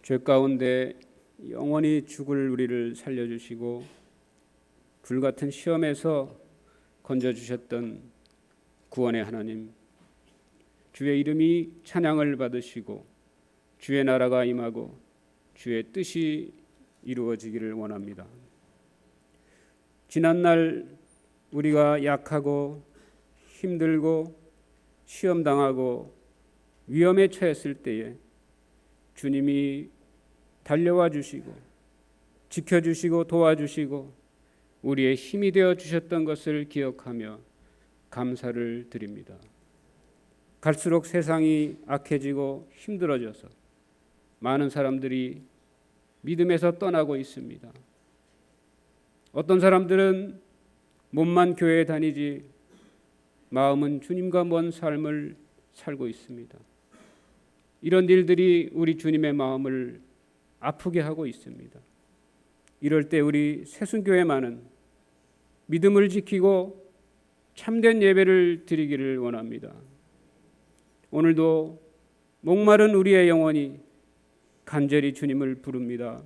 죄 가운데 영원히 죽을 우리를 살려주시고 불같은 시험에서 건져주셨던 구원의 하나님, 주의 이름이 찬양을 받으시고 주의 나라가 임하고 주의 뜻이 이루어지기를 원합니다. 지난날 우리가 약하고 힘들고 시험당하고 위험에 처했을 때에 주님이 달려와 주시고 지켜주시고 도와주시고 우리의 힘이 되어 주셨던 것을 기억하며 감사를 드립니다. 갈수록 세상이 악해지고 힘들어져서 많은 사람들이 믿음에서 떠나고 있습니다. 어떤 사람들은 몸만 교회에 다니지 마음은 주님과 먼 삶을 살고 있습니다. 이런 일들이 우리 주님의 마음을 아프게 하고 있습니다. 이럴 때 우리 새순교회만은 믿음을 지키고 참된 예배를 드리기를 원합니다. 오늘도 목마른 우리의 영혼이 간절히 주님을 부릅니다.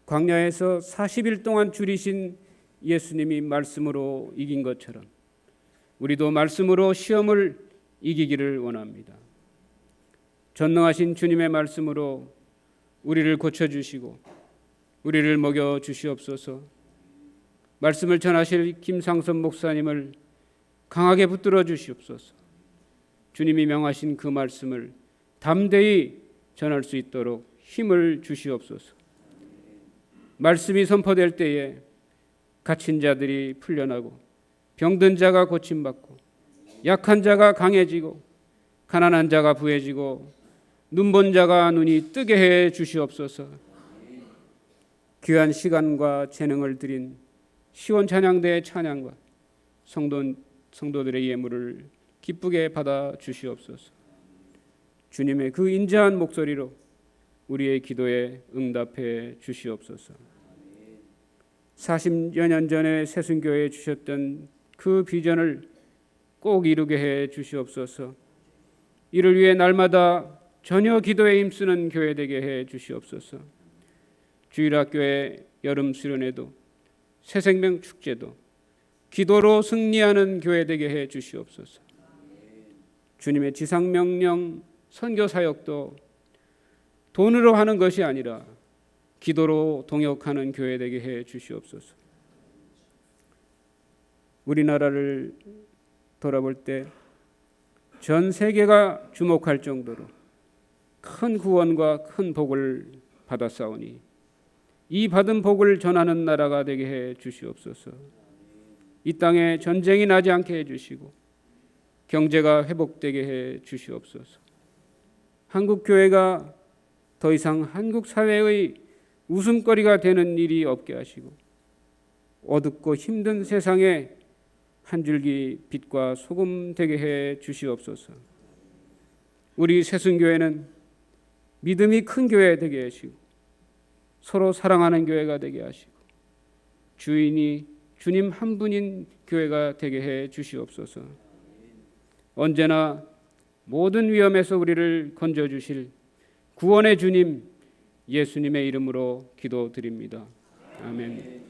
광야에서 40일 동안 줄이신 예수님이 말씀으로 이긴 것처럼 우리도 말씀으로 시험을 이기기를 원합니다. 전능하신 주님의 말씀으로 우리를 고쳐주시고 우리를 먹여주시옵소서. 말씀을 전하실 김상선 목사님을 강하게 붙들어 주시옵소서. 주님이 명하신 그 말씀을 담대히 전할 수 있도록 힘을 주시옵소서. 말씀이 선포될 때에 갇힌 자들이 풀려나고 병든 자가 고침받고 약한 자가 강해지고 가난한 자가 부해지고 눈본 자가 눈이 뜨게 해 주시옵소서. 귀한 시간과 재능을 드린 시원 찬양대의 찬양과 성도들의 예물을 기쁘게 받아 주시옵소서. 주님의 그 인자한 목소리로 우리의 기도에 응답해 주시옵소서. 40여 년 전에 새순교회에 주셨던 그 비전을 꼭 이루게 해 주시옵소서. 이를 위해 날마다 전혀 기도에 힘쓰는 교회 되게 해 주시옵소서. 주일학교의 여름 수련회도 새생명 축제도 기도로 승리하는 교회 되게 해 주시옵소서. 주님의 지상명령 선교 사역도 돈으로 하는 것이 아니라 기도로 동역하는 교회 되게 해 주시옵소서. 우리나라를 돌아볼 때 전 세계가 주목할 정도로 큰 구원과 큰 복을 받았사오니 이 받은 복을 전하는 나라가 되게 해 주시옵소서. 이 땅에 전쟁이 나지 않게 해 주시고 경제가 회복되게 해 주시옵소서. 한국 교회가 더 이상 한국 사회의 웃음거리가 되는 일이 없게 하시고 어둡고 힘든 세상에 한 줄기 빛과 소금 되게 해 주시옵소서. 우리 새순교회는 믿음이 큰 교회 되게 하시고 서로 사랑하는 교회가 되게 하시고 주인이 주님 한 분인 교회가 되게 해 주시옵소서. 언제나 모든 위험에서 우리를 건져주실 구원의 주님 예수님의 이름으로 기도드립니다. 아멘.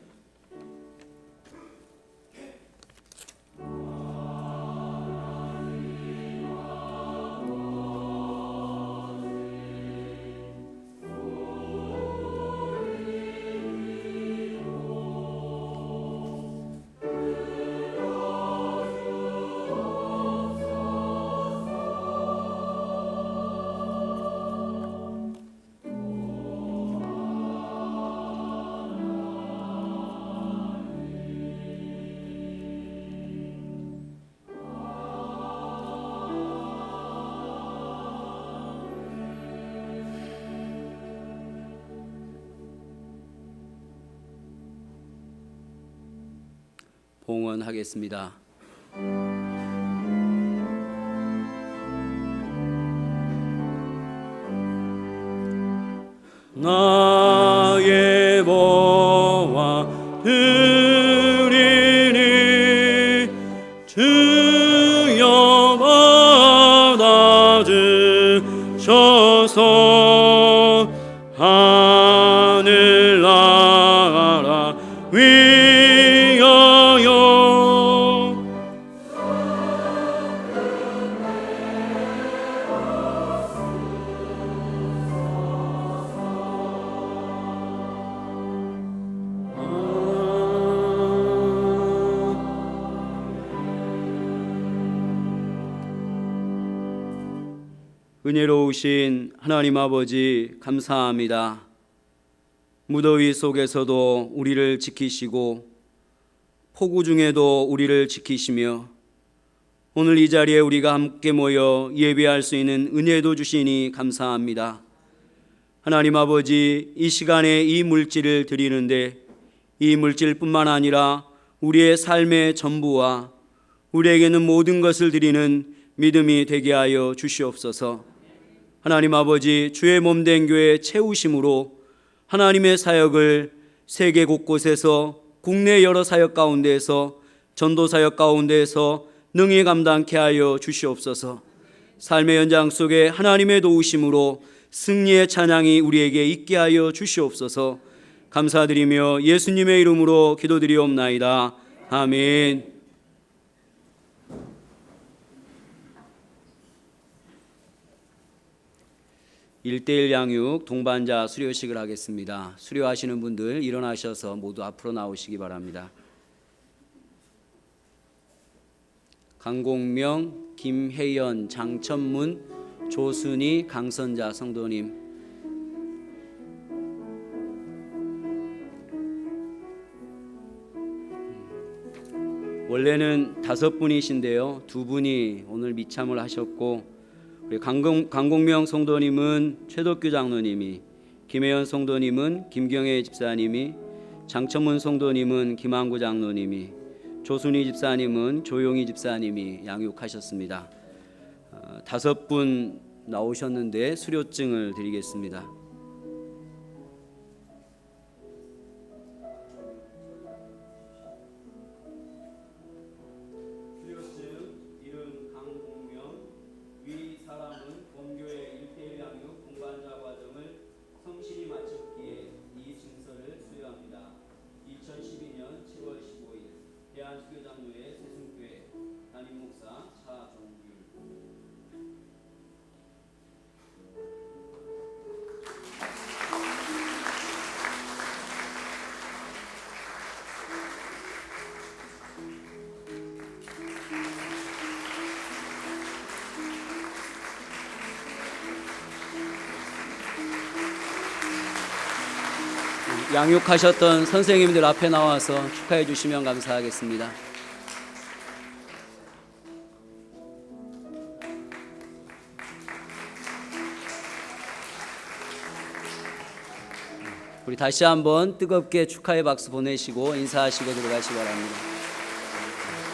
봉헌하겠습니다. 나의 보화 드리니 주여 받아주셔서 은혜로우신 하나님 아버지 감사합니다. 무더위 속에서도 우리를 지키시고 폭우 중에도 우리를 지키시며 오늘 이 자리에 우리가 함께 모여 예배할 수 있는 은혜도 주시니 감사합니다. 하나님 아버지, 이 시간에 이 물질을 드리는데 이 물질뿐만 아니라 우리의 삶의 전부와 우리에게는 모든 것을 드리는 믿음이 되게 하여 주시옵소서. 하나님 아버지, 주의 몸된 교회 채우심으로 하나님의 사역을 세계 곳곳에서 국내 여러 사역 가운데에서 전도 사역 가운데에서 능히 감당케 하여 주시옵소서. 삶의 연장 속에 하나님의 도우심으로 승리의 찬양이 우리에게 있게 하여 주시옵소서. 감사드리며 예수님의 이름으로 기도드리옵나이다. 아멘. 1:1 양육 동반자 수료식을 하겠습니다. 수료하시는 분들 일어나셔서 모두 앞으로 나오시기 바랍니다. 강공명, 김혜연, 장천문, 조순희, 강선자 성도님. 원래는 5분이신데요. 2분이 오늘 미참을 하셨고 우리 강공명 성도님은 최덕규 장로님이, 김혜연 성도님은 김경애 집사님이, 장천문 성도님은 김한구 장로님이, 조순희 집사님은 조용희 집사님이 양육하셨습니다. 5분 나오셨는데 수료증을 드리겠습니다. 양육하셨던 선생님들 앞에 나와서 축하해 주시면 감사하겠습니다. 우리 다시 한번 뜨겁게 축하의 박수 보내시고 인사하시고 들어가시기 바랍니다.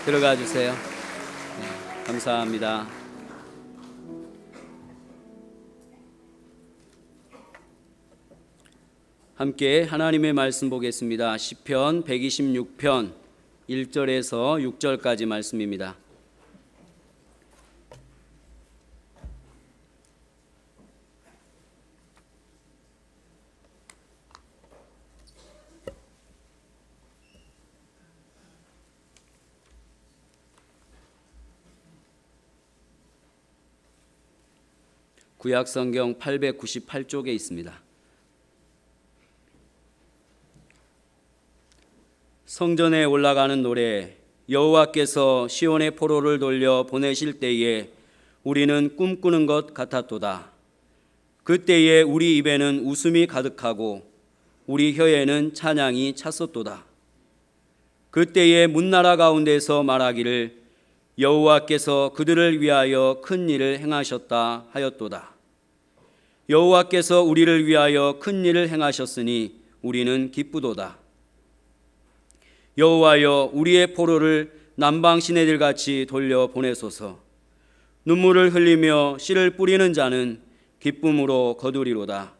들어가 주세요. 네, 감사합니다. 함께 하나님의 말씀 보겠습니다. 시편 126편 1절에서 6절까지 말씀입니다. 구약성경 898쪽에 있습니다. 성전에 올라가는 노래. 여호와께서 시온의 포로를 돌려 보내실 때에 우리는 꿈꾸는 것 같았도다. 그때에 우리 입에는 웃음이 가득하고 우리 혀에는 찬양이 찼었도다. 그때에 문나라 가운데서 말하기를 여호와께서 그들을 위하여 큰 일을 행하셨다 하였도다. 여호와께서 우리를 위하여 큰 일을 행하셨으니 우리는 기쁘도다. 여호와여, 우리의 포로를 남방 시내들같이 돌려 보내소서. 눈물을 흘리며 씨를 뿌리는 자는 기쁨으로 거두리로다.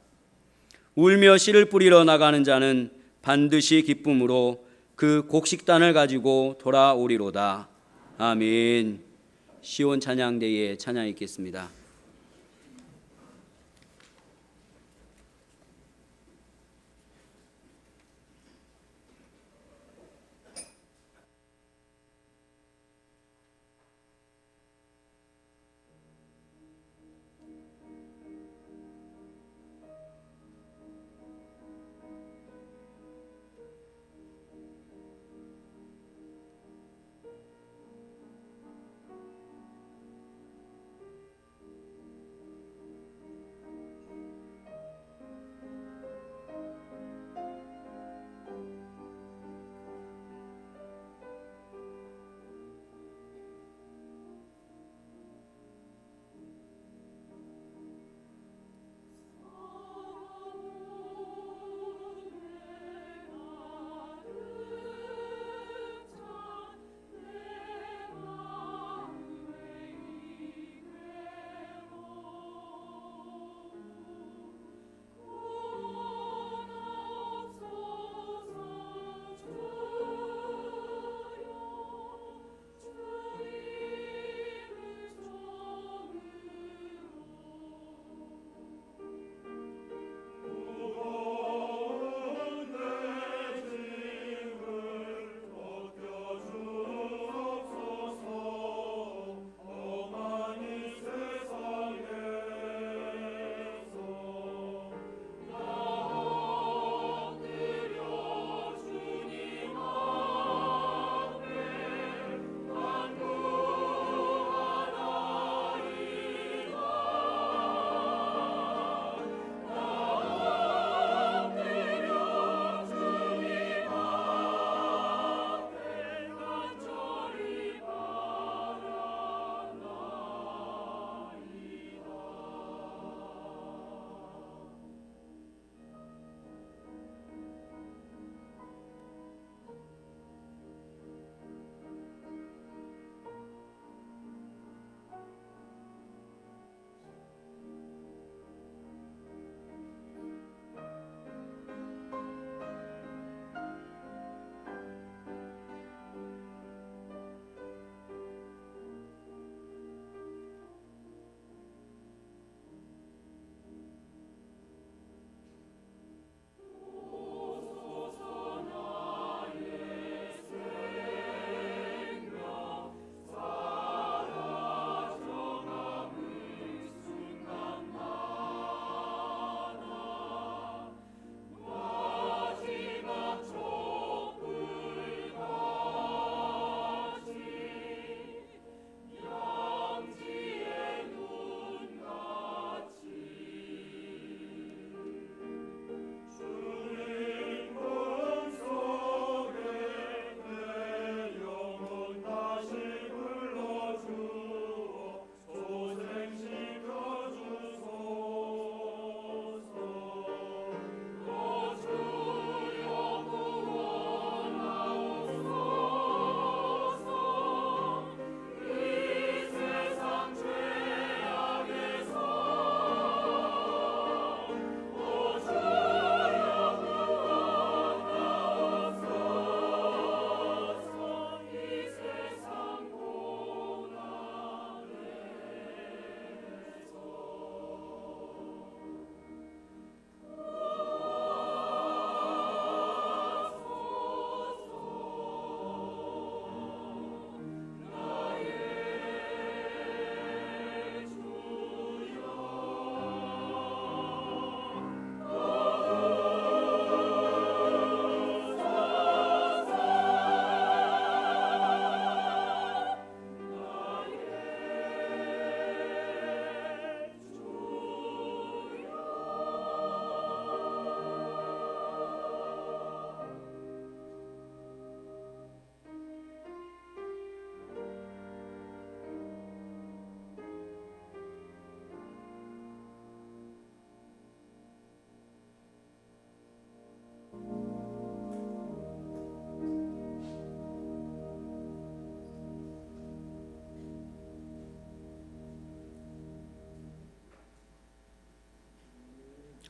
울며 씨를 뿌리러 나가는 자는 반드시 기쁨으로 그 곡식단을 가지고 돌아오리로다. 아멘. 시온 찬양대에 찬양 있겠습니다.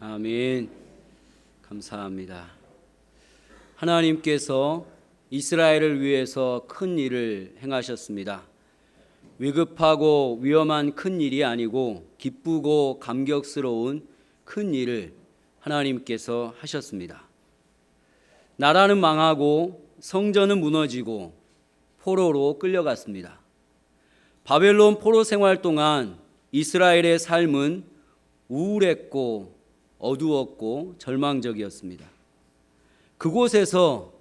아멘. 감사합니다. 하나님께서 이스라엘을 위해서 큰 일을 행하셨습니다. 위급하고 위험한 큰 일이 아니고 기쁘고 감격스러운 큰 일을 하나님께서 하셨습니다. 나라는 망하고 성전은 무너지고 포로로 끌려갔습니다. 바벨론 포로 생활 동안 이스라엘의 삶은 우울했고 어두웠고 절망적이었습니다. 그곳에서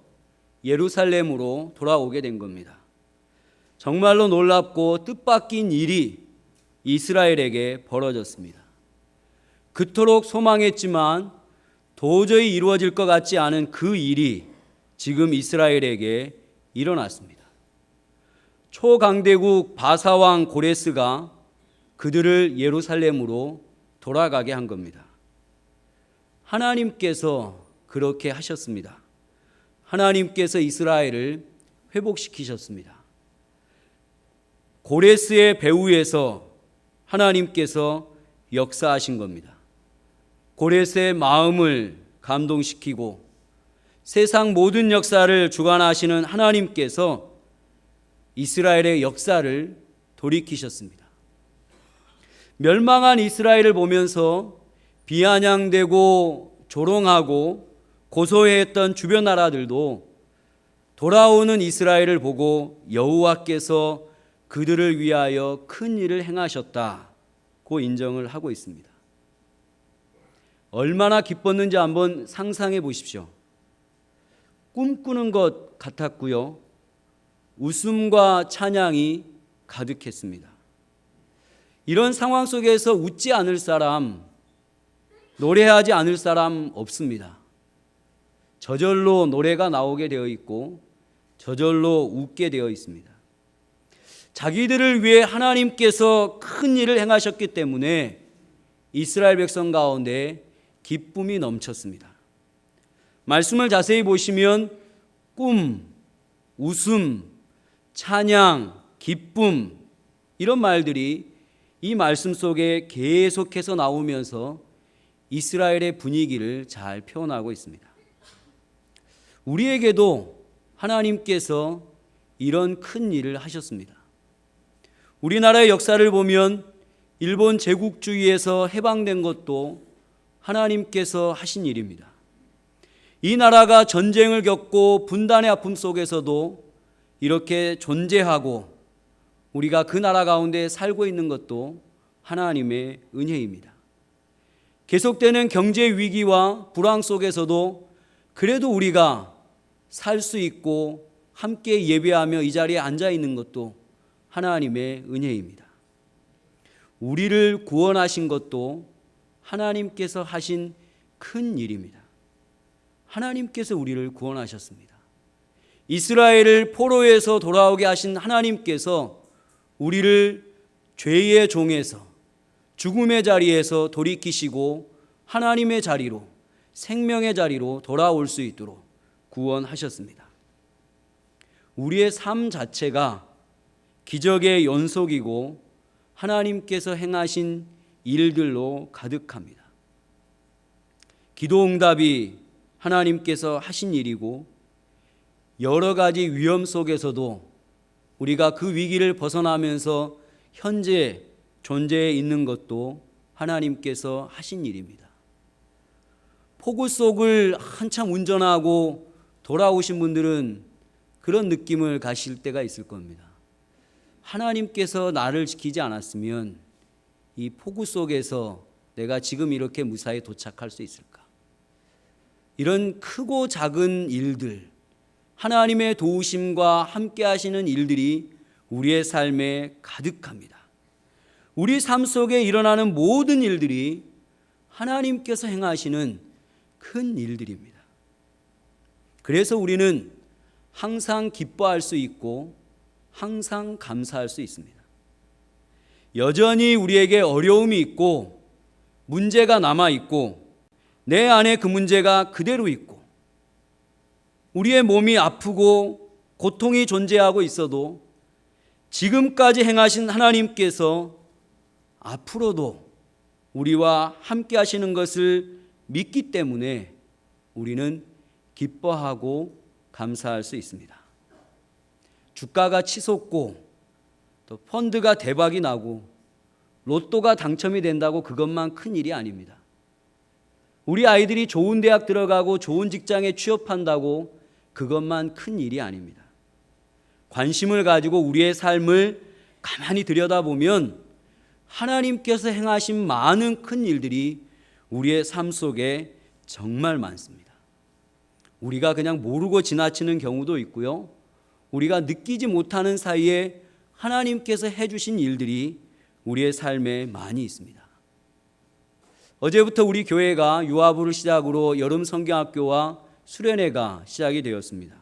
예루살렘으로 돌아오게 된 겁니다. 정말로 놀랍고 뜻밖인 일이 이스라엘에게 벌어졌습니다. 그토록 소망했지만 도저히 이루어질 것 같지 않은 그 일이 지금 이스라엘에게 일어났습니다. 초강대국 바사왕 고레스가 그들을 예루살렘으로 돌아가게 한 겁니다. 하나님께서 그렇게 하셨습니다. 하나님께서 이스라엘을 회복시키셨습니다. 고레스의 배후에서 하나님께서 역사하신 겁니다. 고레스의 마음을 감동시키고 세상 모든 역사를 주관하시는 하나님께서 이스라엘의 역사를 돌이키셨습니다. 멸망한 이스라엘을 보면서 비아냥되고 조롱하고 고소해했던 주변 나라들도 돌아오는 이스라엘을 보고 여호와께서 그들을 위하여 큰 일을 행하셨다고 인정을 하고 있습니다. 얼마나 기뻤는지 한번 상상해 보십시오. 꿈꾸는 것 같았고요. 웃음과 찬양이 가득했습니다. 이런 상황 속에서 웃지 않을 사람, 노래하지 않을 사람 없습니다. 저절로 노래가 나오게 되어 있고 저절로 웃게 되어 있습니다. 자기들을 위해 하나님께서 큰 일을 행하셨기 때문에 이스라엘 백성 가운데 기쁨이 넘쳤습니다. 말씀을 자세히 보시면 꿈, 웃음, 찬양, 기쁨 이런 말들이 이 말씀 속에 계속해서 나오면서 이스라엘의 분위기를 잘 표현하고 있습니다. 우리에게도 하나님께서 이런 큰 일을 하셨습니다. 우리나라의 역사를 보면 일본 제국주의에서 해방된 것도 하나님께서 하신 일입니다. 이 나라가 전쟁을 겪고 분단의 아픔 속에서도 이렇게 존재하고 우리가 그 나라 가운데 살고 있는 것도 하나님의 은혜입니다. 계속되는 경제 위기와 불황 속에서도 그래도 우리가 살 수 있고 함께 예배하며 이 자리에 앉아 있는 것도 하나님의 은혜입니다. 우리를 구원하신 것도 하나님께서 하신 큰 일입니다. 하나님께서 우리를 구원하셨습니다. 이스라엘을 포로에서 돌아오게 하신 하나님께서 우리를 죄의 종에서 죽음의 자리에서 돌이키시고 하나님의 자리로 생명의 자리로 돌아올 수 있도록 구원하셨습니다. 우리의 삶 자체가 기적의 연속이고 하나님께서 행하신 일들로 가득합니다. 기도 응답이 하나님께서 하신 일이고 여러 가지 위험 속에서도 우리가 그 위기를 벗어나면서 현재 존재해 있는 것도 하나님께서 하신 일입니다. 폭우 속을 한참 운전하고 돌아오신 분들은 그런 느낌을 가실 때가 있을 겁니다. 하나님께서 나를 지키지 않았으면 이 폭우 속에서 내가 지금 이렇게 무사히 도착할 수 있을까? 이런 크고 작은 일들, 하나님의 도우심과 함께 하시는 일들이 우리의 삶에 가득합니다. 우리 삶 속에 일어나는 모든 일들이 하나님께서 행하시는 큰 일들입니다. 그래서 우리는 항상 기뻐할 수 있고 항상 감사할 수 있습니다. 여전히 우리에게 어려움이 있고 문제가 남아 있고 내 안에 그 문제가 그대로 있고 우리의 몸이 아프고 고통이 존재하고 있어도 지금까지 행하신 하나님께서 앞으로도 우리와 함께 하시는 것을 믿기 때문에 우리는 기뻐하고 감사할 수 있습니다. 주가가 치솟고 또 펀드가 대박이 나고 로또가 당첨이 된다고 그것만 큰 일이 아닙니다. 우리 아이들이 좋은 대학 들어가고 좋은 직장에 취업한다고 그것만 큰 일이 아닙니다. 관심을 가지고 우리의 삶을 가만히 들여다보면 하나님께서 행하신 많은 큰 일들이 우리의 삶 속에 정말 많습니다. 우리가 그냥 모르고 지나치는 경우도 있고요. 우리가 느끼지 못하는 사이에 하나님께서 해주신 일들이 우리의 삶에 많이 있습니다. 어제부터 우리 교회가 유아부를 시작으로 여름 성경학교와 수련회가 시작이 되었습니다.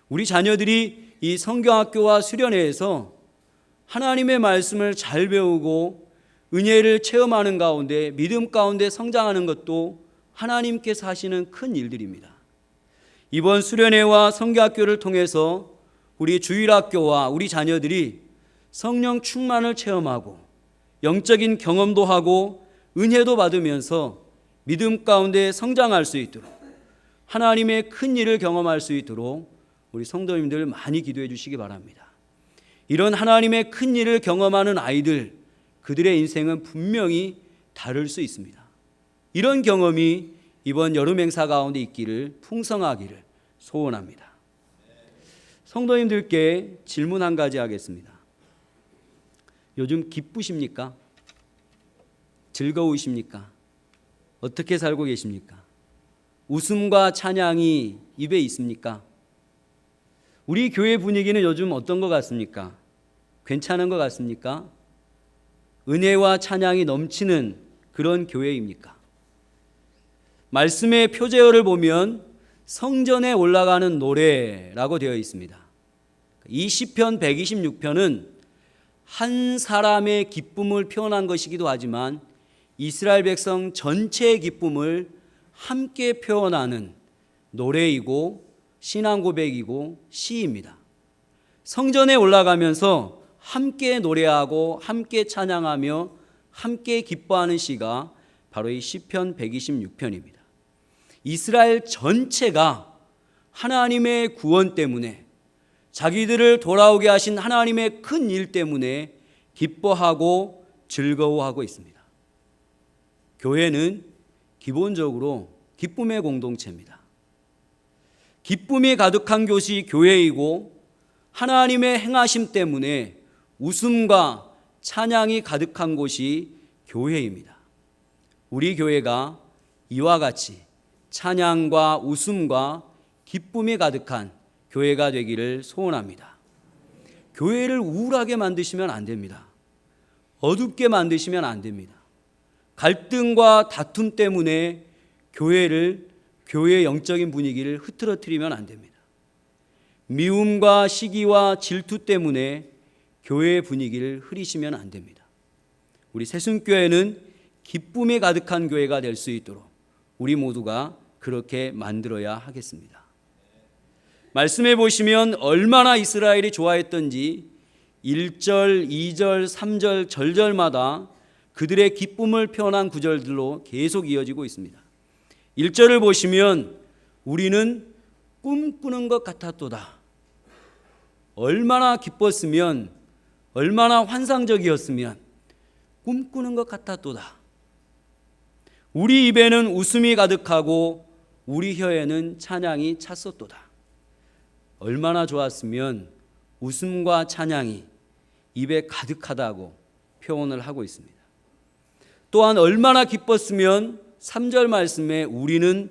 우리 자녀들이 이 성경학교와 수련회에서 하나님의 말씀을 잘 배우고 은혜를 체험하는 가운데 믿음 가운데 성장하는 것도 하나님께서 하시는 큰 일들입니다. 이번 수련회와 성경학교를 통해서 우리 주일학교와 우리 자녀들이 성령 충만을 체험하고 영적인 경험도 하고 은혜도 받으면서 믿음 가운데 성장할 수 있도록 하나님의 큰 일을 경험할 수 있도록 우리 성도님들 많이 기도해 주시기 바랍니다. 이런 하나님의 큰 일을 경험하는 아이들, 그들의 인생은 분명히 다를 수 있습니다. 이런 경험이 이번 여름 행사 가운데 있기를 풍성하기를 소원합니다. 성도님들께 질문 한 가지 하겠습니다. 요즘 기쁘십니까? 즐거우십니까? 어떻게 살고 계십니까? 웃음과 찬양이 입에 있습니까? 우리 교회 분위기는 요즘 어떤 것 같습니까? 괜찮은 것 같습니까? 은혜와 찬양이 넘치는 그런 교회입니까? 말씀의 표제어를 보면 성전에 올라가는 노래라고 되어 있습니다. 이 시편 126편은 한 사람의 기쁨을 표현한 것이기도 하지만 이스라엘 백성 전체의 기쁨을 함께 표현하는 노래이고 신앙 고백이고 시입니다. 성전에 올라가면서 함께 노래하고 함께 찬양하며 함께 기뻐하는 시가 바로 이 시편 126편입니다. 이스라엘 전체가 하나님의 구원 때문에 자기들을 돌아오게 하신 하나님의 큰 일 때문에 기뻐하고 즐거워하고 있습니다. 교회는 기본적으로 기쁨의 공동체입니다. 기쁨이 가득한 곳이 교회이고 하나님의 행하심 때문에 웃음과 찬양이 가득한 곳이 교회입니다. 우리 교회가 이와 같이 찬양과 웃음과 기쁨이 가득한 교회가 되기를 소원합니다. 교회를 우울하게 만드시면 안 됩니다. 어둡게 만드시면 안 됩니다. 갈등과 다툼 때문에 교회의 영적인 분위기를 흐트러뜨리면 안 됩니다. 미움과 시기와 질투 때문에 교회의 분위기를 흐리시면 안 됩니다. 우리 새순교회는 기쁨이 가득한 교회가 될 수 있도록 우리 모두가 그렇게 만들어야 하겠습니다. 말씀해 보시면 얼마나 이스라엘이 좋아했던지 1절, 2절, 3절, 절절마다 그들의 기쁨을 표현한 구절들로 계속 이어지고 있습니다. 1절을 보시면 우리는 꿈꾸는 것 같았도다. 얼마나 기뻤으면, 얼마나 환상적이었으면 꿈꾸는 것 같았도다. 우리 입에는 웃음이 가득하고 우리 혀에는 찬양이 찼었도다. 얼마나 좋았으면 웃음과 찬양이 입에 가득하다고 표현을 하고 있습니다. 또한 얼마나 기뻤으면 3절 말씀에 우리는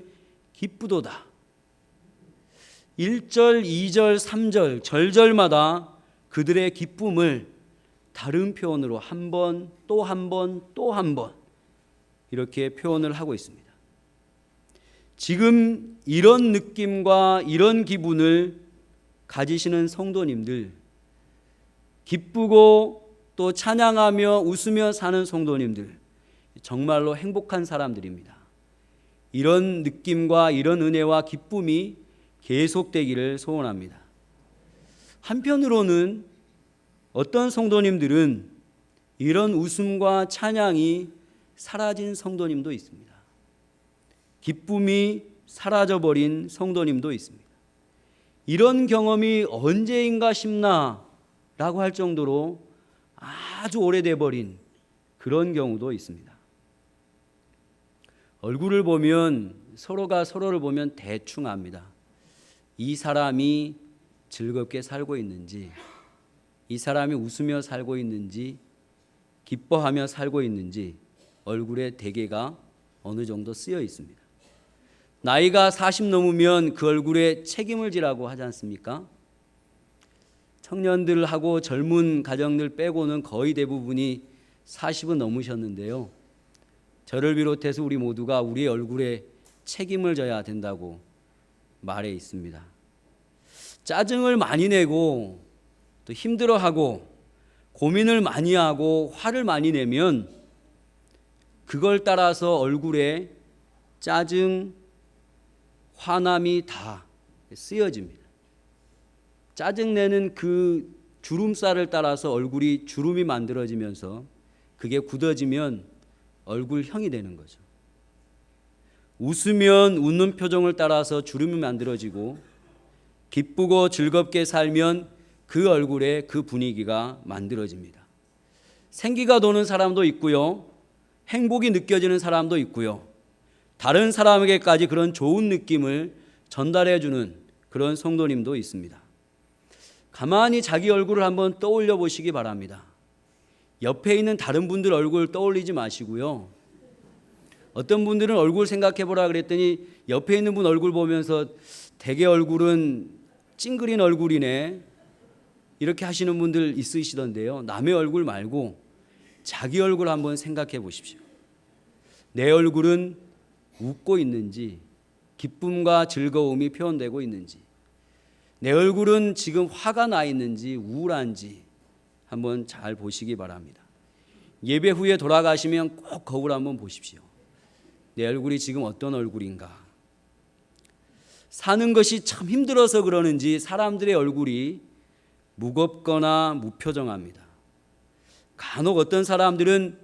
기쁘도다. 1절, 2절, 3절, 절절마다 그들의 기쁨을 다른 표현으로 한 번, 또 한 번, 또 한 번 이렇게 표현을 하고 있습니다. 지금 이런 느낌과 이런 기분을 가지시는 성도님들, 기쁘고 또 찬양하며 웃으며 사는 성도님들, 정말로 행복한 사람들입니다. 이런 느낌과 이런 은혜와 기쁨이 계속되기를 소원합니다. 한편으로는 어떤 성도님들은 이런 웃음과 찬양이 사라진 성도님도 있습니다. 기쁨이 사라져버린 성도님도 있습니다. 이런 경험이 언제인가 싶나라고 할 정도로 아주 오래돼 버린 그런 경우도 있습니다. 얼굴을 보면 서로가 서로를 보면 대충 압니다. 이 사람이 즐겁게 살고 있는지, 이 사람이 웃으며 살고 있는지, 기뻐하며 살고 있는지 얼굴에 대개가 어느 정도 쓰여 있습니다. 나이가 40 넘으면 그 얼굴에 책임을 지라고 하지 않습니까? 청년들하고 젊은 가정들 빼고는 거의 대부분이 40은 넘으셨는데요. 저를 비롯해서 우리 모두가 우리의 얼굴에 책임을 져야 된다고 말해 있습니다. 짜증을 많이 내고 또 힘들어하고 고민을 많이 하고 화를 많이 내면 그걸 따라서 얼굴에 짜증, 화남이 다 쓰여집니다. 짜증내는 그 주름살을 따라서 얼굴이 주름이 만들어지면서 그게 굳어지면 얼굴형이 되는 거죠. 웃으면 웃는 표정을 따라서 주름이 만들어지고 기쁘고 즐겁게 살면 그 얼굴에 그 분위기가 만들어집니다. 생기가 도는 사람도 있고요. 행복이 느껴지는 사람도 있고요. 다른 사람에게까지 그런 좋은 느낌을 전달해 주는 그런 성도님도 있습니다. 가만히 자기 얼굴을 한번 떠올려 보시기 바랍니다. 옆에 있는 다른 분들 얼굴 떠올리지 마시고요. 어떤 분들은 얼굴 생각해 보라 그랬더니 옆에 있는 분 얼굴 보면서 대개 얼굴은 찡그린 얼굴이네 이렇게 하시는 분들 있으시던데요. 남의 얼굴 말고 자기 얼굴 한번 생각해 보십시오. 내 얼굴은 웃고 있는지, 기쁨과 즐거움이 표현되고 있는지, 내 얼굴은 지금 화가 나 있는지 우울한지 한번 잘 보시기 바랍니다. 예배 후에 돌아가시면 꼭 거울 한번 보십시오. 내 얼굴이 지금 어떤 얼굴인가? 사는 것이 참 힘들어서 그러는지 사람들의 얼굴이 무겁거나 무표정합니다. 간혹 어떤 사람들은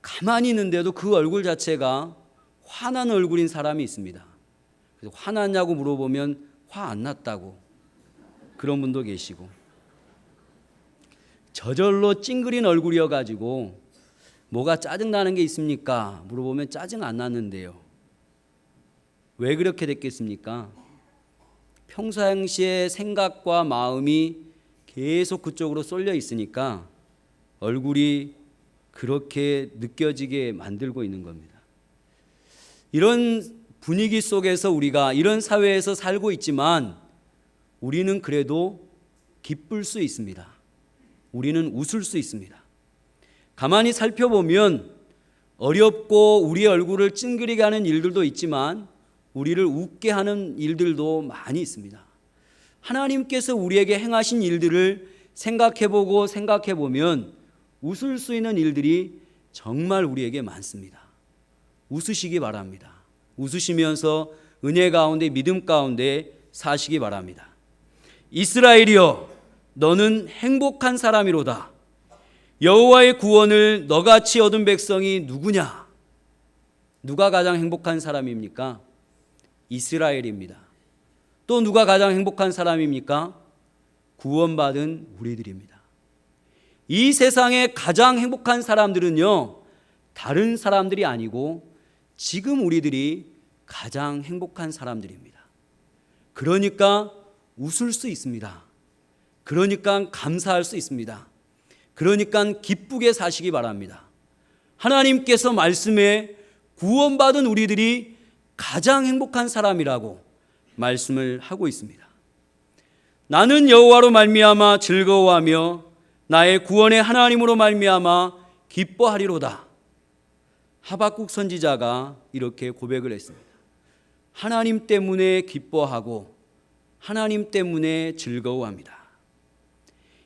가만히 있는데도 그 얼굴 자체가 화난 얼굴인 사람이 있습니다. 그래서 화났냐고 물어보면 화 안 났다고 그런 분도 계시고, 저절로 찡그린 얼굴이어가지고 뭐가 짜증나는 게 있습니까? 물어보면 짜증 안 났는데요. 왜 그렇게 됐겠습니까? 평상시에 생각과 마음이 계속 그쪽으로 쏠려 있으니까 얼굴이 그렇게 느껴지게 만들고 있는 겁니다. 이런 분위기 속에서 우리가 이런 사회에서 살고 있지만 우리는 그래도 기쁠 수 있습니다. 우리는 웃을 수 있습니다. 가만히 살펴보면 어렵고 우리의 얼굴을 찡그리게 하는 일들도 있지만 우리를 웃게 하는 일들도 많이 있습니다. 하나님께서 우리에게 행하신 일들을 생각해보고 생각해보면 웃을 수 있는 일들이 정말 우리에게 많습니다. 웃으시기 바랍니다. 웃으시면서 은혜 가운데 믿음 가운데 사시기 바랍니다. 이스라엘이여 너는 행복한 사람이로다. 여호와의 구원을 너같이 얻은 백성이 누구냐? 누가 가장 행복한 사람입니까? 이스라엘입니다. 또 누가 가장 행복한 사람입니까? 구원받은 우리들입니다. 이 세상에 가장 행복한 사람들은요, 다른 사람들이 아니고 지금 우리들이 가장 행복한 사람들입니다. 그러니까 웃을 수 있습니다. 그러니까 감사할 수 있습니다. 그러니까 기쁘게 사시기 바랍니다. 하나님께서 말씀에 구원받은 우리들이 가장 행복한 사람이라고 말씀을 하고 있습니다. 나는 여호와로 말미암아 즐거워하며 나의 구원의 하나님으로 말미암아 기뻐하리로다. 하박국 선지자가 이렇게 고백을 했습니다. 하나님 때문에 기뻐하고 하나님 때문에 즐거워합니다.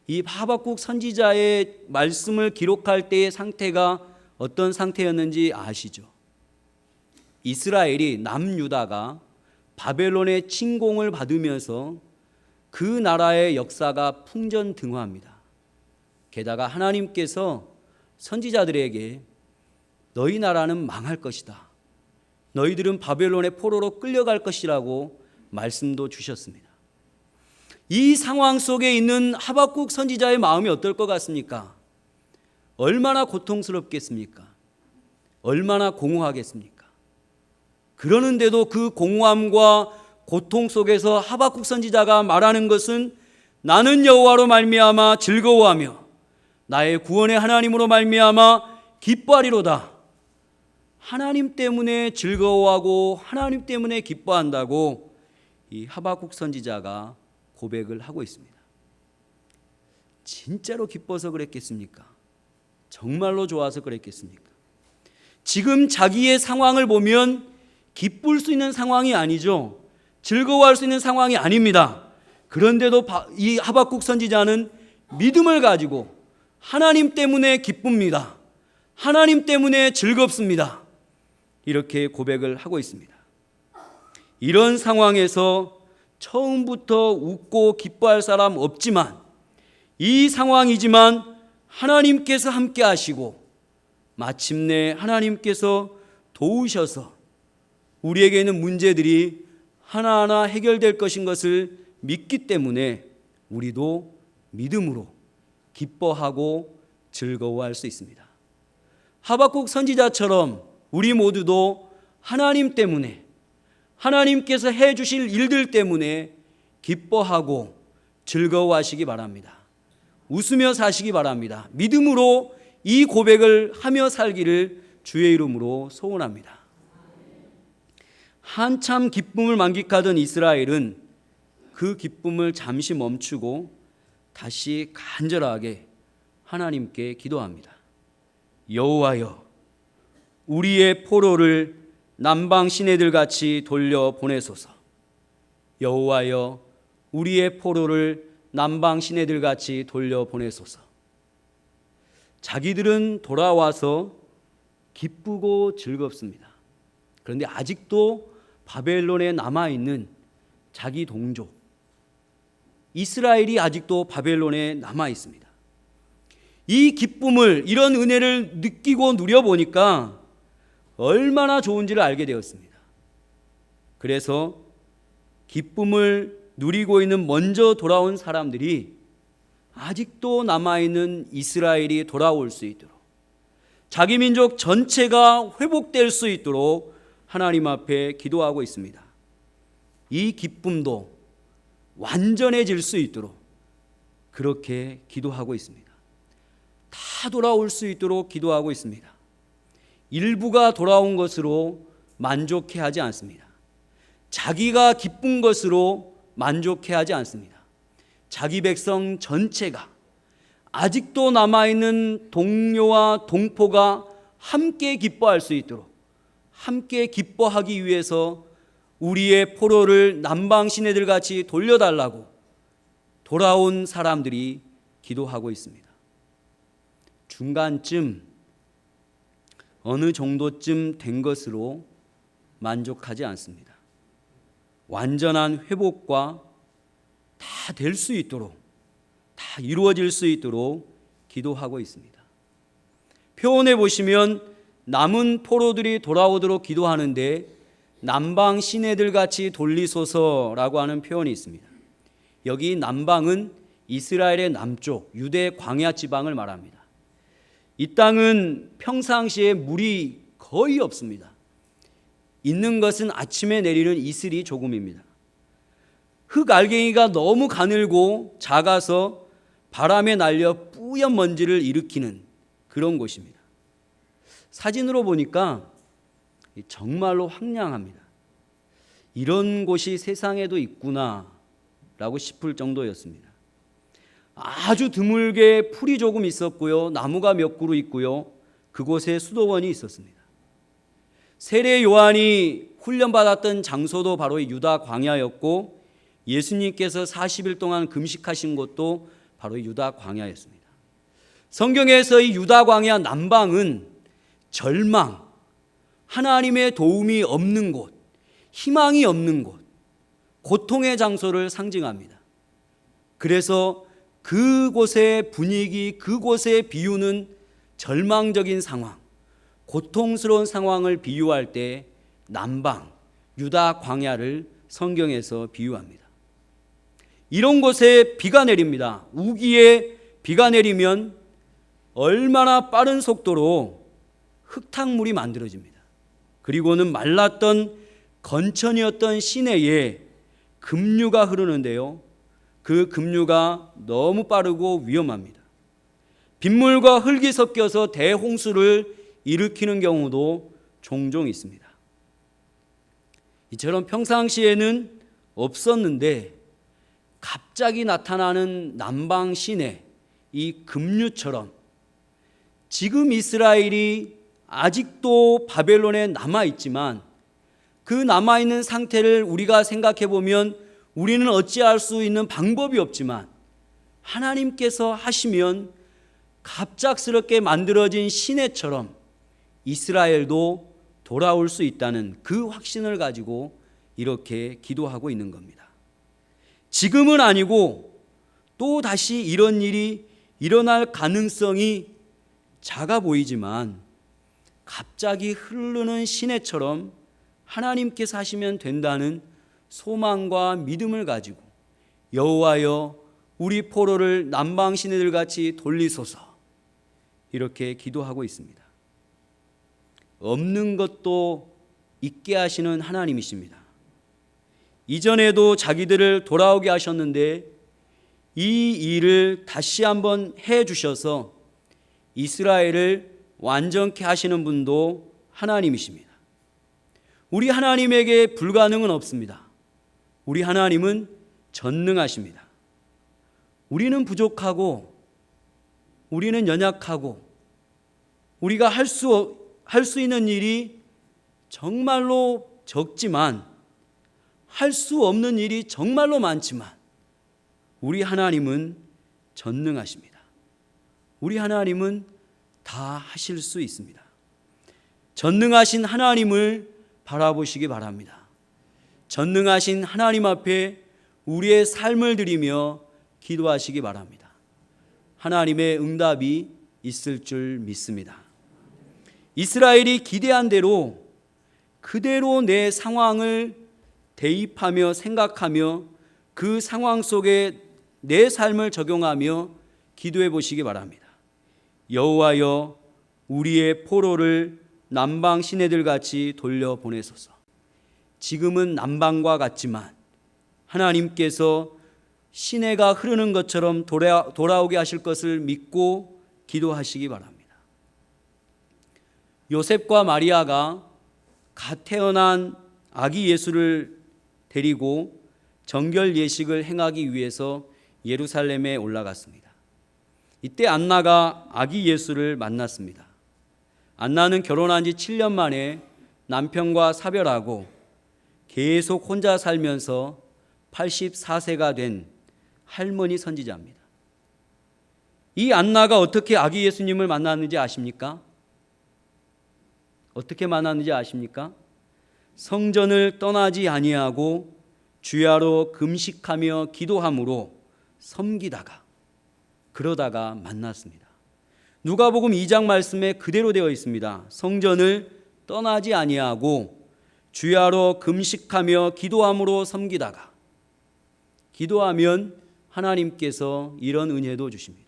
이 하박국 선지자의 말씀을 기록할 때의 상태가 어떤 상태였는지 아시죠? 이스라엘이 남유다가 바벨론의 침공을 받으면서 그 나라의 역사가 풍전등화합니다. 게다가 하나님께서 선지자들에게 너희 나라는 망할 것이다. 너희들은 바벨론의 포로로 끌려갈 것이라고 말씀도 주셨습니다. 이 상황 속에 있는 하박국 선지자의 마음이 어떨 것 같습니까? 얼마나 고통스럽겠습니까? 얼마나 공허하겠습니까? 그러는데도 그 공허함과 고통 속에서 하박국 선지자가 말하는 것은 나는 여호와로 말미암아 즐거워하며 나의 구원의 하나님으로 말미암아 기뻐하리로다. 하나님 때문에 즐거워하고 하나님 때문에 기뻐한다고 이 하박국 선지자가 고백을 하고 있습니다. 진짜로 기뻐서 그랬겠습니까? 정말로 좋아서 그랬겠습니까? 지금 자기의 상황을 보면 기쁠 수 있는 상황이 아니죠. 즐거워할 수 있는 상황이 아닙니다. 그런데도 이 하박국 선지자는 믿음을 가지고 하나님 때문에 기쁩니다. 하나님 때문에 즐겁습니다. 이렇게 고백을 하고 있습니다. 이런 상황에서 처음부터 웃고 기뻐할 사람 없지만 이 상황이지만 하나님께서 함께 하시고 마침내 하나님께서 도우셔서 우리에게는 문제들이 하나하나 해결될 것인 것을 믿기 때문에 우리도 믿음으로 기뻐하고 즐거워할 수 있습니다. 하박국 선지자처럼 우리 모두도 하나님 때문에 하나님께서 해주실 일들 때문에 기뻐하고 즐거워하시기 바랍니다. 웃으며 사시기 바랍니다. 믿음으로 이 고백을 하며 살기를 주의 이름으로 소원합니다. 한참 기쁨을 만끽하던 이스라엘은 그 기쁨을 잠시 멈추고 다시 간절하게 하나님께 기도합니다. 여호와여, 우리의 포로를 남방 시내들 같이 돌려 보내소서. 여호와여, 우리의 포로를 남방 시내들 같이 돌려 보내소서. 자기들은 돌아와서 기쁘고 즐겁습니다. 그런데 아직도 바벨론에 남아있는 자기 동족 이스라엘이 아직도 바벨론에 남아있습니다. 이 기쁨을, 이런 은혜를 느끼고 누려보니까 얼마나 좋은지를 알게 되었습니다. 그래서 기쁨을 누리고 있는 먼저 돌아온 사람들이 아직도 남아있는 이스라엘이 돌아올 수 있도록, 자기 민족 전체가 회복될 수 있도록 하나님 앞에 기도하고 있습니다. 이 기쁨도 완전해질 수 있도록 그렇게 기도하고 있습니다. 다 돌아올 수 있도록 기도하고 있습니다. 일부가 돌아온 것으로 만족해하지 않습니다. 자기가 기쁜 것으로 만족해하지 않습니다. 자기 백성 전체가, 아직도 남아있는 동료와 동포가 함께 기뻐할 수 있도록, 함께 기뻐하기 위해서 우리의 포로를 남방 시내들 같이 돌려달라고 돌아온 사람들이 기도하고 있습니다. 중간쯤, 어느 정도쯤 된 것으로 만족하지 않습니다. 완전한 회복과 다 될 수 있도록, 다 이루어질 수 있도록 기도하고 있습니다. 표현해 보시면 남은 포로들이 돌아오도록 기도하는데 남방 시내들 같이 돌리소서라고 하는 표현이 있습니다. 여기 남방은 이스라엘의 남쪽 유대 광야 지방을 말합니다. 이 땅은 평상시에 물이 거의 없습니다. 있는 것은 아침에 내리는 이슬이 조금입니다. 흙 알갱이가 너무 가늘고 작아서 바람에 날려 뿌연 먼지를 일으키는 그런 곳입니다. 사진으로 보니까 정말로 황량합니다. 이런 곳이 세상에도 있구나라고 싶을 정도였습니다. 아주 드물게 풀이 조금 있었고요, 나무가 몇 그루 있고요, 그곳에 수도원이 있었습니다. 세례 요한이 훈련받았던 장소도 바로 유다 광야였고, 예수님께서 40일 동안 금식하신 곳도 바로 유다 광야였습니다. 성경에서 이 유다 광야 남방은 절망, 하나님의 도움이 없는 곳, 희망이 없는 곳, 고통의 장소를 상징합니다. 그래서 그곳의 분위기, 그곳의 비유는 절망적인 상황, 고통스러운 상황을 비유할 때 남방, 유다 광야를 성경에서 비유합니다. 이런 곳에 비가 내립니다. 우기에 비가 내리면 얼마나 빠른 속도로 흙탕물이 만들어집니다. 그리고는 말랐던 건천이었던 시내에 급류가 흐르는데요. 그 급류가 너무 빠르고 위험합니다. 빗물과 흙이 섞여서 대홍수를 일으키는 경우도 종종 있습니다. 이처럼 평상시에는 없었는데 갑자기 나타나는 남방 시내 이 급류처럼 지금 이스라엘이 아직도 바벨론에 남아있지만 그 남아있는 상태를 우리가 생각해 보면 우리는 어찌할 수 있는 방법이 없지만 하나님께서 하시면 갑작스럽게 만들어진 시내처럼 이스라엘도 돌아올 수 있다는 그 확신을 가지고 이렇게 기도하고 있는 겁니다. 지금은 아니고 또 다시 이런 일이 일어날 가능성이 작아 보이지만 갑자기 흐르는 시내처럼 하나님께서 하시면 된다는 소망과 믿음을 가지고 여호와여 우리 포로를 남방 시내들 같이 돌리소서 이렇게 기도하고 있습니다. 없는 것도 있게 하시는 하나님이십니다. 이전에도 자기들을 돌아오게 하셨는데 이 일을 다시 한번 해 주셔서 이스라엘을 완전케 하시는 분도 하나님이십니다. 우리 하나님에게 불가능은 없습니다. 우리 하나님은 전능하십니다. 우리는 부족하고 우리는 연약하고 우리가 할 수 있는 일이 정말로 적지만 할 수 없는 일이 정말로 많지만 우리 하나님은 전능하십니다. 우리 하나님은 다 하실 수 있습니다. 전능하신 하나님을 바라보시기 바랍니다. 전능하신 하나님 앞에 우리의 삶을 드리며 기도하시기 바랍니다. 하나님의 응답이 있을 줄 믿습니다. 이스라엘이 기대한 대로 그대로 내 상황을 대입하며 생각하며 그 상황 속에 내 삶을 적용하며 기도해 보시기 바랍니다. 여호와여 우리의 포로를 남방 시내들 같이 돌려보내소서. 지금은 남방과 같지만 하나님께서 시내가 흐르는 것처럼 돌아오게 하실 것을 믿고 기도하시기 바랍니다. 요셉과 마리아가 갓 태어난 아기 예수를 데리고 정결 예식을 행하기 위해서 예루살렘에 올라갔습니다. 이때 안나가 아기 예수를 만났습니다. 안나는 결혼한 지 7년 만에 남편과 사별하고 계속 혼자 살면서 84세가 된 할머니 선지자입니다. 이 안나가 어떻게 아기 예수님을 만났는지 아십니까? 어떻게 만났는지 아십니까? 성전을 떠나지 아니하고 주야로 금식하며 기도함으로 섬기다가 그러다가 만났습니다. 누가복음 2장 말씀에 그대로 되어 있습니다. 성전을 떠나지 아니하고 주야로 금식하며 기도함으로 섬기다가 기도하면 하나님께서 이런 은혜도 주십니다.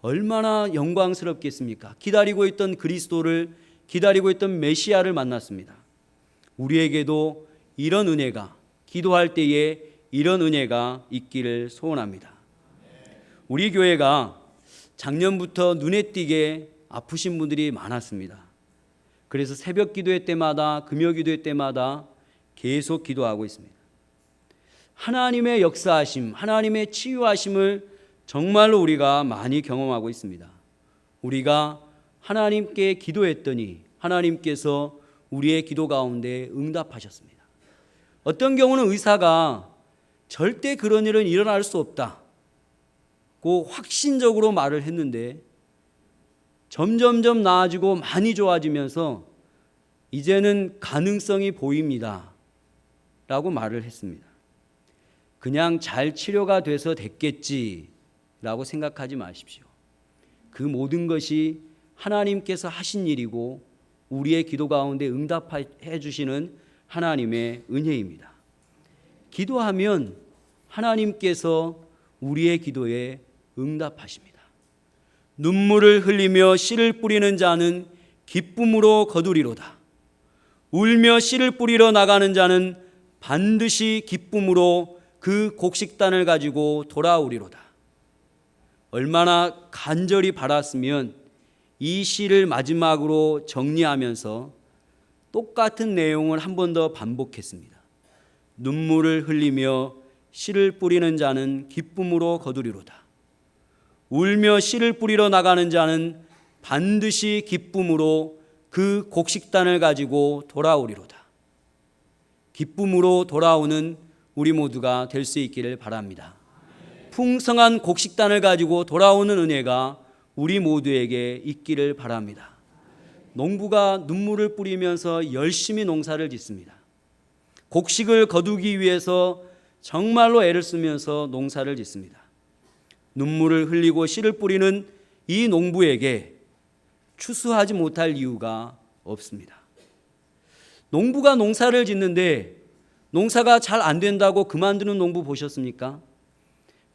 얼마나 영광스럽겠습니까? 기다리고 있던 그리스도를 기다리고 있던 메시아를 만났습니다. 우리에게도 이런 은혜가 기도할 때에 이런 은혜가 있기를 소원합니다. 우리 교회가 작년부터 눈에 띄게 아프신 분들이 많았습니다. 그래서 새벽 기도회 때마다 금요 기도회 때마다 계속 기도하고 있습니다. 하나님의 역사하심, 하나님의 치유하심을 정말로 우리가 많이 경험하고 있습니다. 우리가 하나님께 기도했더니 하나님께서 우리의 기도 가운데 응답하셨습니다. 어떤 경우는 의사가 절대 그런 일은 일어날 수 없다고 확신적으로 말을 했는데 점점점 나아지고 많이 좋아지면서 이제는 가능성이 보입니다 라고 말을 했습니다. 그냥 잘 치료가 돼서 됐겠지라고 생각하지 마십시오. 그 모든 것이 하나님께서 하신 일이고 우리의 기도 가운데 응답해 주시는 하나님의 은혜입니다. 기도하면 하나님께서 우리의 기도에 응답하십니다. 눈물을 흘리며 씨를 뿌리는 자는 기쁨으로 거두리로다. 울며 씨를 뿌리러 나가는 자는 반드시 기쁨으로 그 곡식단을 가지고 돌아오리로다. 얼마나 간절히 바랐으면 이 시를 마지막으로 정리하면서 똑같은 내용을 한 번 더 반복했습니다. 눈물을 흘리며 씨를 뿌리는 자는 기쁨으로 거두리로다. 울며 씨를 뿌리러 나가는 자는 반드시 기쁨으로 그 곡식단을 가지고 돌아오리로다. 기쁨으로 돌아오는 우리 모두가 될 수 있기를 바랍니다. 풍성한 곡식단을 가지고 돌아오는 은혜가 우리 모두에게 있기를 바랍니다. 농부가 눈물을 뿌리면서 열심히 농사를 짓습니다. 곡식을 거두기 위해서 정말로 애를 쓰면서 농사를 짓습니다. 눈물을 흘리고 씨를 뿌리는 이 농부에게 추수하지 못할 이유가 없습니다. 농부가 농사를 짓는데 농사가 잘 안 된다고 그만두는 농부 보셨습니까?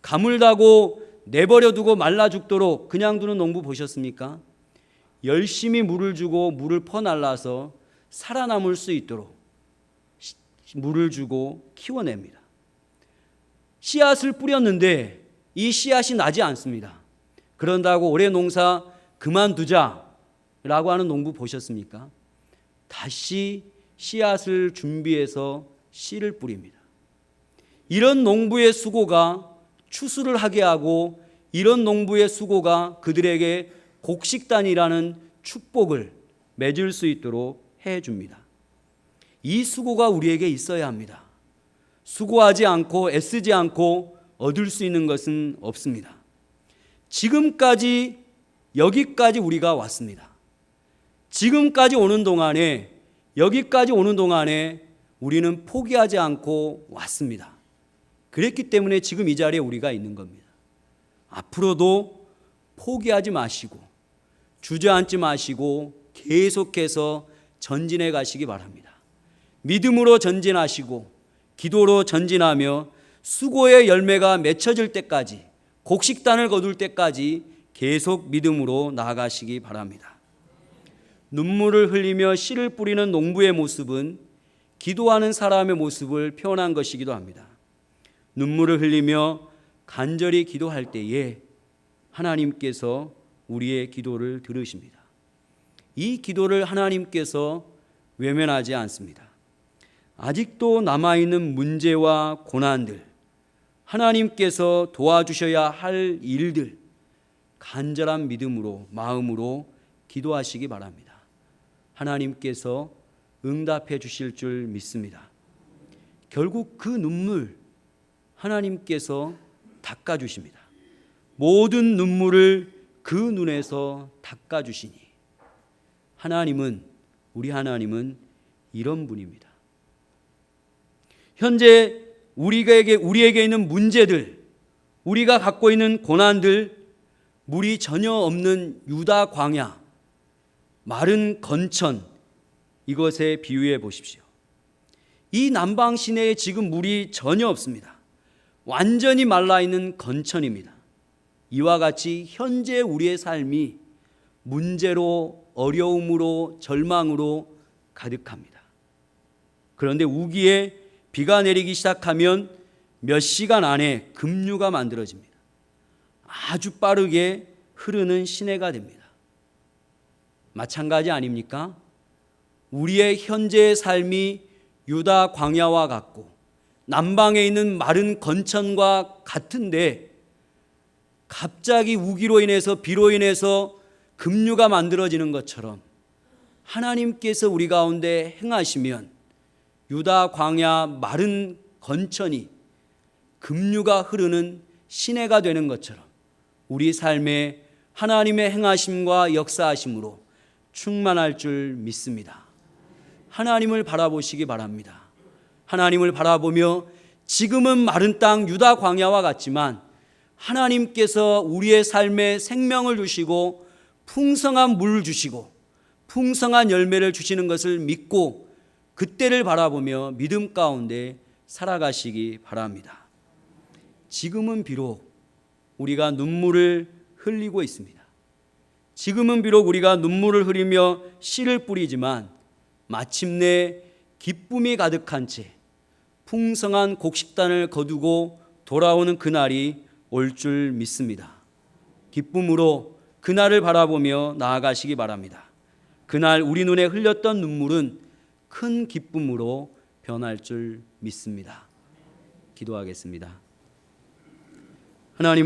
가물다고 내버려 두고 말라 죽도록 그냥 두는 농부 보셨습니까? 열심히 물을 주고 물을 퍼날라서 살아남을 수 있도록 물을 주고 키워냅니다. 씨앗을 뿌렸는데 이 씨앗이 나지 않습니다. 그런다고 올해 농사 그만두자라고 하는 농부 보셨습니까? 다시 씨앗을 준비해서 씨를 뿌립니다. 이런 농부의 수고가 추수를 하게 하고 이런 농부의 수고가 그들에게 곡식단이라는 축복을 맺을 수 있도록 해줍니다. 이 수고가 우리에게 있어야 합니다. 수고하지 않고 애쓰지 않고 얻을 수 있는 것은 없습니다. 지금까지 여기까지 우리가 왔습니다. 지금까지 오는 동안에 여기까지 오는 동안에 우리는 포기하지 않고 왔습니다. 그랬기 때문에 지금 이 자리에 우리가 있는 겁니다. 앞으로도 포기하지 마시고 주저앉지 마시고 계속해서 전진해 가시기 바랍니다. 믿음으로 전진하시고 기도로 전진하며 수고의 열매가 맺혀질 때까지 곡식단을 거둘 때까지 계속 믿음으로 나아가시기 바랍니다. 눈물을 흘리며 씨를 뿌리는 농부의 모습은 기도하는 사람의 모습을 표현한 것이기도 합니다. 눈물을 흘리며 간절히 기도할 때에 하나님께서 우리의 기도를 들으십니다. 이 기도를 하나님께서 외면하지 않습니다. 아직도 남아있는 문제와 고난들, 하나님께서 도와주셔야 할 일들, 간절한 믿음으로 마음으로 기도하시기 바랍니다. 하나님께서 응답해 주실 줄 믿습니다. 결국 그 눈물 하나님께서 닦아주십니다. 모든 눈물을 그 눈에서 닦아주시니 우리 하나님은 이런 분입니다. 현재 우리에게 있는 문제들, 우리가 갖고 있는 고난들, 물이 전혀 없는 유다 광야, 마른 건천, 이것에 비유해 보십시오. 이 남방 시내에 지금 물이 전혀 없습니다. 완전히 말라있는 건천입니다. 이와 같이 현재 우리의 삶이 문제로, 어려움으로, 절망으로 가득합니다. 그런데 우기에 비가 내리기 시작하면 몇 시간 안에 급류가 만들어집니다. 아주 빠르게 흐르는 시내가 됩니다. 마찬가지 아닙니까? 우리의 현재의 삶이 유다 광야와 같고 남방에 있는 마른 건천과 같은데 갑자기 우기로 인해서 비로 인해서 급류가 만들어지는 것처럼 하나님께서 우리 가운데 행하시면 유다 광야 마른 건천이 급류가 흐르는 시내가 되는 것처럼 우리 삶에 하나님의 행하심과 역사하심으로 충만할 줄 믿습니다. 하나님을 바라보시기 바랍니다. 하나님을 바라보며 지금은 마른 땅 유다 광야와 같지만 하나님께서 우리의 삶에 생명을 주시고 풍성한 물을 주시고 풍성한 열매를 주시는 것을 믿고 그때를 바라보며 믿음 가운데 살아가시기 바랍니다. 지금은 비록 우리가 눈물을 흘리고 있습니다. 지금은 비록 우리가 눈물을 흘리며 씨를 뿌리지만 마침내 기쁨이 가득한 채 풍성한 곡식단을 거두고 돌아오는 그날이 올 줄 믿습니다. 기쁨으로 그날을 바라보며 나아가시기 바랍니다. 그날 우리 눈에 흘렸던 눈물은 큰 기쁨으로 변할 줄 믿습니다. 기도하겠습니다. 하나님